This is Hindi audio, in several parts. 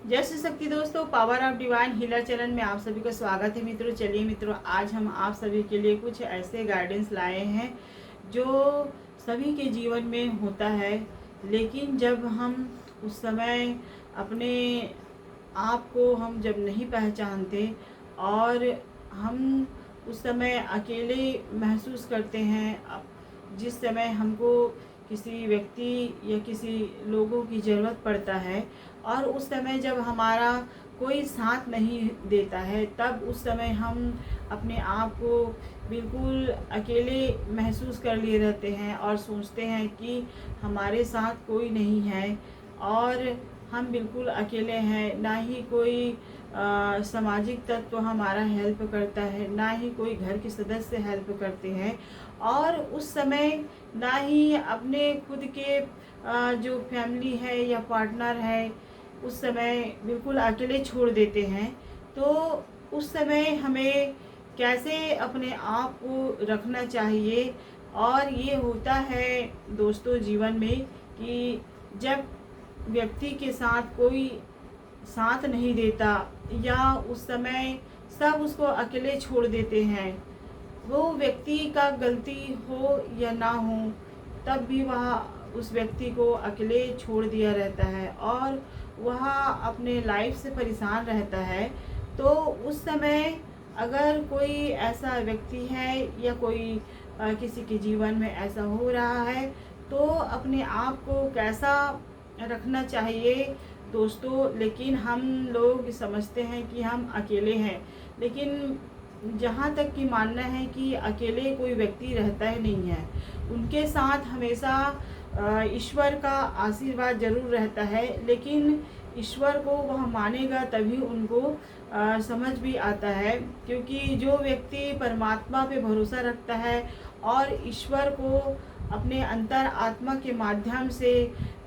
जय श्री शक्ति दोस्तों, power of divine healer channel में आप सभी का स्वागत है मित्रों। चलिए मित्रों, आज हम आप सभी के लिए कुछ ऐसे गाइडेंस लाए हैं जो सभी के जीवन में होता है, लेकिन जब हम उस समय अपने आप को हम जब नहीं पहचानते और हम उस समय अकेले महसूस करते हैं, जिस समय हमको किसी व्यक्ति या किसी लोगों की ज़रूरत पड़ता है और उस समय जब हमारा कोई साथ नहीं देता है, तब उस समय हम अपने आप को बिल्कुल अकेले महसूस कर लिए रहते हैं और सोचते हैं कि हमारे साथ कोई नहीं है और हम बिल्कुल अकेले हैं। ना ही कोई सामाजिक तत्व हमारा हेल्प करता है, ना ही कोई घर के सदस्य हेल्प करते हैं और उस समय ना ही अपने खुद के जो फैमिली है या पार्टनर है उस समय बिल्कुल अकेले छोड़ देते हैं। तो उस समय हमें कैसे अपने आप को रखना चाहिए, और ये होता है दोस्तों जीवन में कि जब व्यक्ति के साथ कोई साथ नहीं देता या उस समय सब उसको अकेले छोड़ देते हैं, वो व्यक्ति का गलती हो या ना हो, तब भी वह उस व्यक्ति को अकेले छोड़ दिया रहता है और वह अपने लाइफ से परेशान रहता है। तो उस समय अगर कोई ऐसा व्यक्ति है या कोई किसी के जीवन में ऐसा हो रहा है, तो अपने आप को कैसा रखना चाहिए दोस्तों। लेकिन हम लोग समझते हैं कि हम अकेले हैं, लेकिन जहाँ तक कि मानना है कि अकेले कोई व्यक्ति रहता ही नहीं है, उनके साथ हमेशा ईश्वर का आशीर्वाद जरूर रहता है। लेकिन ईश्वर को वह मानेगा तभी उनको समझ भी आता है, क्योंकि जो व्यक्ति परमात्मा पे भरोसा रखता है और ईश्वर को अपने अंतर आत्मा के माध्यम से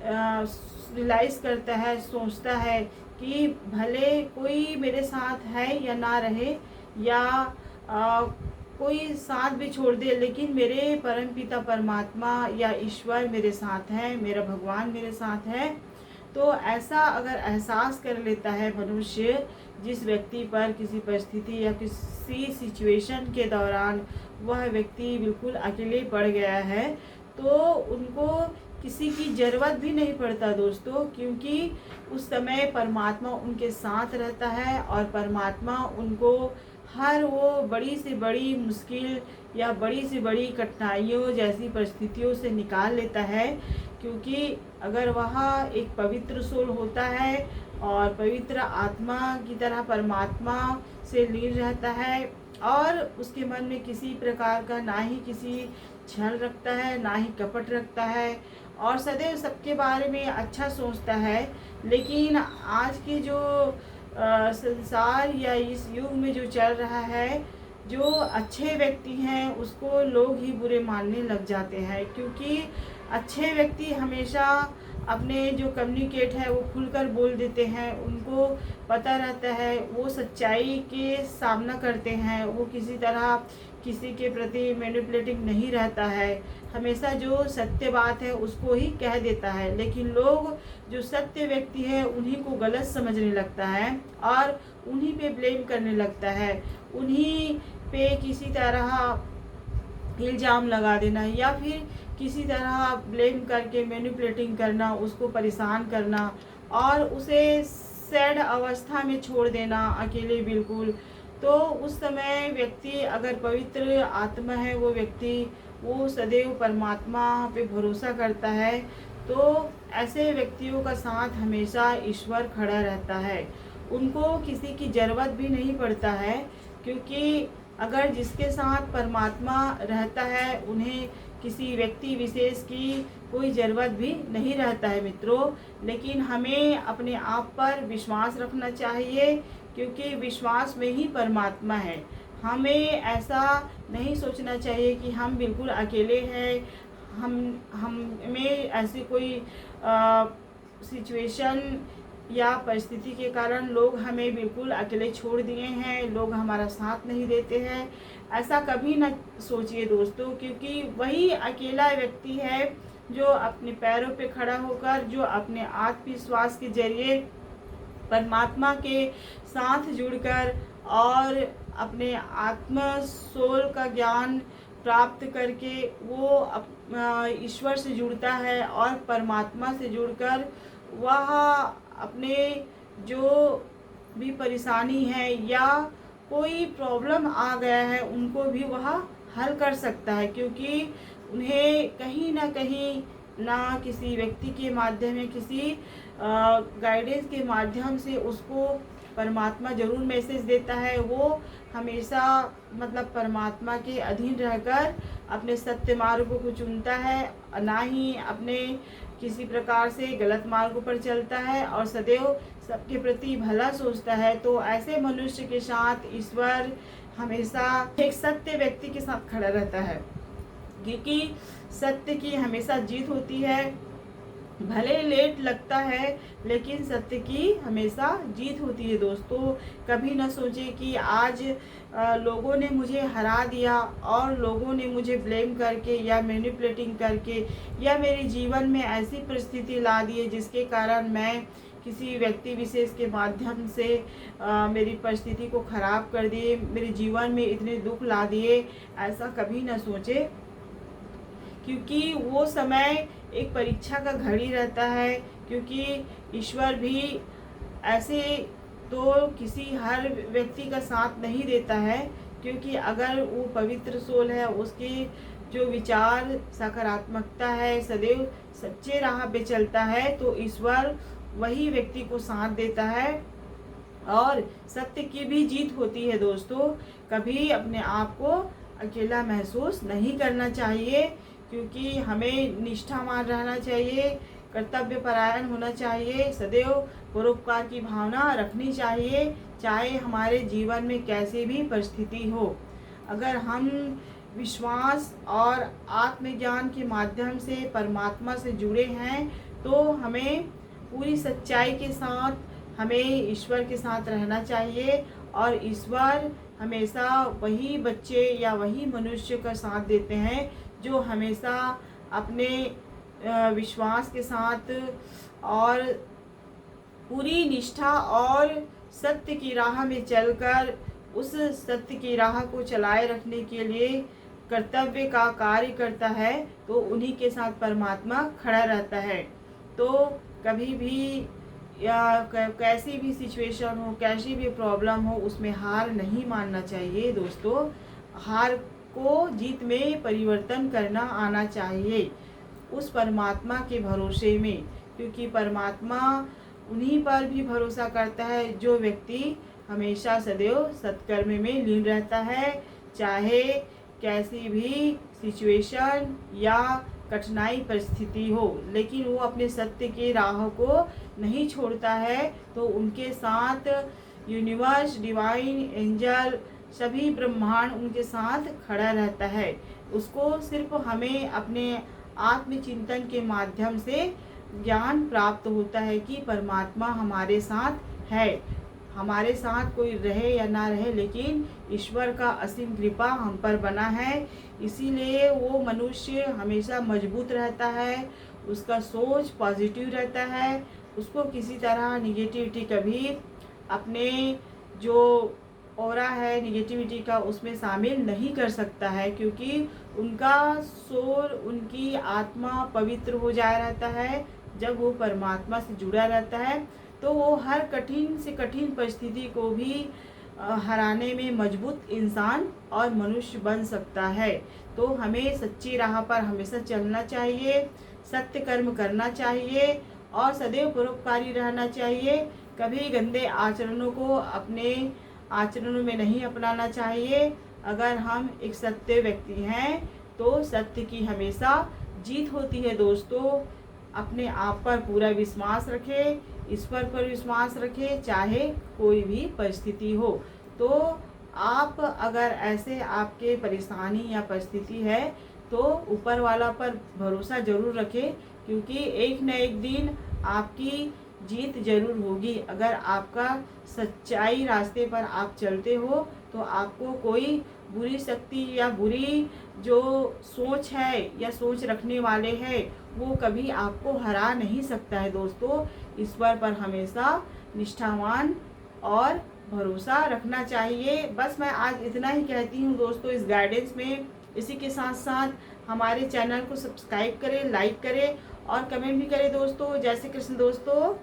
रियलाइज करता है, सोचता है कि भले कोई मेरे साथ है या ना रहे या कोई साथ भी छोड़ दे, लेकिन मेरे परमपिता परमात्मा या ईश्वर मेरे साथ है, मेरा भगवान मेरे साथ है। तो ऐसा अगर एहसास कर लेता है मनुष्य, जिस व्यक्ति पर किसी परिस्थिति या किसी सिचुएशन के दौरान वह व्यक्ति बिल्कुल अकेले पड़ गया है, तो उनको किसी की ज़रूरत भी नहीं पड़ता दोस्तों, क्योंकि उस समय परमात्मा उनके साथ रहता है और परमात्मा उनको हर वो बड़ी से बड़ी मुश्किल या बड़ी से बड़ी कठिनाइयों जैसी परिस्थितियों से निकाल लेता है। क्योंकि अगर वह एक पवित्र सोल होता है और पवित्र आत्मा की तरह परमात्मा से लीन रहता है और उसके मन में किसी प्रकार का ना ही किसी छल रखता है, ना ही कपट रखता है और सदैव सबके बारे में अच्छा सोचता है। लेकिन आज के जो संसार या इस युग में जो चल रहा है, जो अच्छे व्यक्ति हैं उसको लोग ही बुरे मानने लग जाते हैं, क्योंकि अच्छे व्यक्ति हमेशा अपने जो कम्युनिकेट है वो खुलकर बोल देते हैं, उनको पता रहता है, वो सच्चाई के सामना करते हैं, वो किसी तरह किसी के प्रति मैनिपुलेटिंग नहीं रहता है, हमेशा जो सत्य बात है उसको ही कह देता है। लेकिन लोग जो सत्य व्यक्ति है उन्हीं को गलत समझने लगता है और उन्हीं पे ब्लेम करने लगता है, उन्हीं पे किसी तरह इल्ज़ाम लगा देना या फिर किसी तरह ब्लेम करके मैनिपुलेटिंग करना, उसको परेशान करना और उसे सैड अवस्था में छोड़ देना अकेले बिल्कुल। तो उस समय व्यक्ति अगर पवित्र आत्मा है, वो व्यक्ति वो सदैव परमात्मा पे भरोसा करता है, तो ऐसे व्यक्तियों का साथ हमेशा ईश्वर खड़ा रहता है, उनको किसी की ज़रूरत भी नहीं पड़ता है। क्योंकि अगर जिसके साथ परमात्मा रहता है उन्हें किसी व्यक्ति विशेष की कोई ज़रूरत भी नहीं रहता है मित्रों। लेकिन हमें अपने आप पर विश्वास रखना चाहिए, क्योंकि विश्वास में ही परमात्मा है। हमें ऐसा नहीं सोचना चाहिए कि हम बिल्कुल अकेले हैं, हमें ऐसी कोई सिचुएशन या परिस्थिति के कारण लोग हमें बिल्कुल अकेले छोड़ दिए हैं, लोग हमारा साथ नहीं देते हैं, ऐसा कभी ना सोचिए दोस्तों। क्योंकि वही अकेला व्यक्ति है जो अपने पैरों पे खड़ा होकर, जो अपने आत्मविश्वास के जरिए परमात्मा के साथ जुड़कर और अपने आत्म सोल का ज्ञान प्राप्त करके वो ईश्वर से जुड़ता है और परमात्मा से जुड़कर वह अपने जो भी परेशानी है या कोई प्रॉब्लम आ गया है उनको भी वह हल कर सकता है, क्योंकि उन्हें कहीं ना किसी व्यक्ति के माध्यम में किसी गाइडेंस के माध्यम से उसको परमात्मा ज़रूर मैसेज देता है। वो हमेशा मतलब परमात्मा के अधीन रहकर अपने सत्य मार्ग को चुनता है, ना ही अपने किसी प्रकार से गलत मार्ग पर चलता है और सदैव सबके प्रति भला सोचता है। तो ऐसे मनुष्य के साथ ईश्वर हमेशा एक सत्य व्यक्ति के साथ खड़ा रहता है, क्योंकि सत्य की हमेशा जीत होती है। भले लेट लगता है लेकिन सत्य की हमेशा जीत होती है दोस्तों। कभी न सोचे कि आज लोगों ने मुझे हरा दिया और लोगों ने मुझे ब्लेम करके या मैनिपुलेटिंग करके या मेरे जीवन में ऐसी परिस्थिति ला दी है जिसके कारण मैं किसी व्यक्ति विशेष के माध्यम से मेरी परिस्थिति को ख़राब कर दिए, मेरे जीवन में इतने दुख ला दिए। ऐसा कभी न सोचे, क्योंकि वो समय एक परीक्षा का घड़ी रहता है। क्योंकि ईश्वर भी ऐसे तो किसी हर व्यक्ति का साथ नहीं देता है, क्योंकि अगर वो पवित्र सोल है, उसके जो विचार सकारात्मकता है, सदैव सच्चे राह पे चलता है, तो ईश्वर वही व्यक्ति को साथ देता है और सत्य की भी जीत होती है दोस्तों। कभी अपने आप को अकेला महसूस नहीं करना चाहिए, क्योंकि हमें निष्ठावान रहना चाहिए, कर्तव्य परायण होना चाहिए, सदैव परोपकार की भावना रखनी चाहिए, चाहे हमारे जीवन में कैसी भी परिस्थिति हो। अगर हम विश्वास और आत्मज्ञान के माध्यम से परमात्मा से जुड़े हैं तो हमें पूरी सच्चाई के साथ हमें ईश्वर के साथ रहना चाहिए। और ईश्वर हमेशा वही बच्चे या वही मनुष्य का साथ देते हैं जो हमेशा अपने विश्वास के साथ और पूरी निष्ठा और सत्य की राह में चलकर उस सत्य की राह को चलाए रखने के लिए कर्तव्य का कार्य करता है, तो उन्हीं के साथ परमात्मा खड़ा रहता है। तो कभी भी या कैसी भी सिचुएशन हो, कैसी भी प्रॉब्लम हो, उसमें हार नहीं मानना चाहिए दोस्तों। हार को जीत में परिवर्तन करना आना चाहिए उस परमात्मा के भरोसे में, क्योंकि परमात्मा उन्हीं पर भी भरोसा करता है जो व्यक्ति हमेशा सदैव सत्कर्म में लीन रहता है, चाहे कैसी भी सिचुएशन या कठिनाई परिस्थिति हो, लेकिन वो अपने सत्य के राह को नहीं छोड़ता है। तो उनके साथ यूनिवर्स, डिवाइन, एंजल, सभी ब्रह्मांड उनके साथ खड़ा रहता है। उसको सिर्फ हमें अपने आत्मचिंतन के माध्यम से ज्ञान प्राप्त होता है कि परमात्मा हमारे साथ है। हमारे साथ कोई रहे या ना रहे, लेकिन ईश्वर का असीम कृपा हम पर बना है, इसीलिए वो मनुष्य हमेशा मजबूत रहता है, उसका सोच पॉजिटिव रहता है, उसको किसी तरह निगेटिविटी कभी अपने जो ऑरा है निगेटिविटी का उसमें शामिल नहीं कर सकता है, क्योंकि उनका सोल, उनकी आत्मा पवित्र हो जाया रहता है। जब वो परमात्मा से जुड़ा रहता है तो वो हर कठिन से कठिन परिस्थिति को भी हराने में मजबूत इंसान और मनुष्य बन सकता है। तो हमें सच्ची राह पर हमेशा चलना चाहिए, सत्य कर्म करना चाहिए और सदैव परोपकारी रहना चाहिए। कभी गंदे आचरणों को अपने आचरणों में नहीं अपनाना चाहिए। अगर हम एक सत्य व्यक्ति हैं तो सत्य की हमेशा जीत होती है दोस्तों। अपने आप पर पूरा विश्वास रखें, ईश्वर पर विश्वास रखें, चाहे कोई भी परिस्थिति हो। तो आप अगर ऐसे आपके परेशानी या परिस्थिति है तो ऊपर वाला पर भरोसा जरूर रखें, क्योंकि एक न एक दिन आपकी जीत जरूर होगी। अगर आपका सच्चाई रास्ते पर आप चलते हो तो आपको कोई बुरी शक्ति या बुरी जो सोच है या सोच रखने वाले हैं वो कभी आपको हरा नहीं सकता है दोस्तों। ईश्वर पर हमेशा निष्ठावान और भरोसा रखना चाहिए। बस मैं आज इतना ही कहती हूँ दोस्तों इस गाइडेंस में। इसी के साथ साथ हमारे चैनल को सब्सक्राइब करें, लाइक करें और कमेंट भी करें दोस्तों। जय श्री कृष्ण दोस्तों।